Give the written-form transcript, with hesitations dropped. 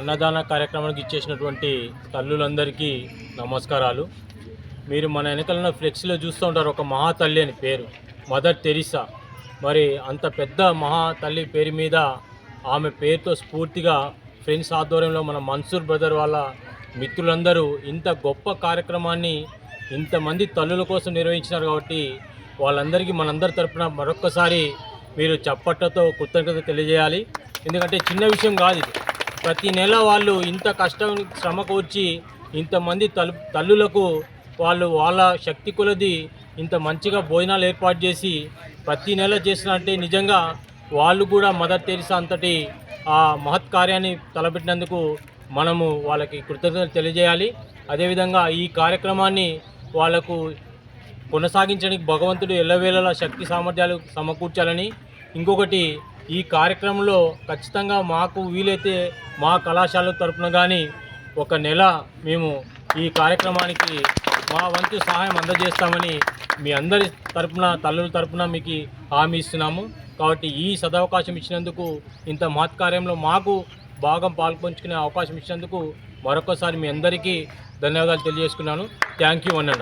అన్నదాన కార్యక్రమానికి ఇచ్చేసినటువంటి తల్లులందరికీ నమస్కారాలు. మీరు మన వెనకాల ఫ్లెక్స్లో చూస్తూ ఉంటారు, ఒక మహా తల్లి అని పేరు మదర్ తెరిసా. మరి అంత పెద్ద మహా తల్లి పేరు మీద ఆమె పేరుతో స్ఫూర్తిగా ఫ్రెండ్స్ ఆధ్వర్యంలో మన మన్సూర్ బ్రదర్ వాళ్ళ మిత్రులందరూ ఇంత గొప్ప కార్యక్రమాన్ని ఇంతమంది తల్లుల కోసం నిర్వహించినారు. కాబట్టి వాళ్ళందరికీ మనందరి తరపున మరొక్కసారి మీరు చప్పట్లతో కృతజ్ఞత తెలియజేయాలి. ఎందుకంటే చిన్న విషయం కాదు ఇది. ప్రతి నెల వాళ్ళు ఇంత కష్టం శ్రమ కూర్చి ఇంతమంది తల్లులకు వాళ్ళ శక్తి కొలది ఇంత మంచిగా భోజనాలు ఏర్పాటు చేసి ప్రతి నెల చేసినట్టే నిజంగా వాళ్ళు కూడా మదర్ తెరిసా అంతటి ఆ మహత్ కార్యాన్ని తలపెట్టినందుకు మనము వాళ్ళకి కృతజ్ఞతలు తెలియజేయాలి. అదేవిధంగా ఈ కార్యక్రమాన్ని వాళ్లకు కొనసాగించడానికి భగవంతుడు ఎల్లవేళలా శక్తి సామర్థ్యాలు సమకూర్చాలని, ఇంకొకటి ఈ కార్యక్రమంలో ఖచ్చితంగా మాకు వీలైతే మా కళాశాల తరపున కానీ ఒక నెల మేము ఈ కార్యక్రమానికి మా వంతు సహాయం అందజేస్తామని మీ అందరి తరపున తల్లుల తరపున మీకు హామీ ఇస్తున్నాము. కాబట్టి ఈ సదవకాశం ఇచ్చినందుకు, ఇంత మహత్కార్యంలో మాకు భాగం పాల్పంచుకునే అవకాశం ఇచ్చినందుకు మరొకసారి మీ అందరికీ ధన్యవాదాలు తెలియజేసుకున్నాను. థ్యాంక్ యూ అన్నాడు.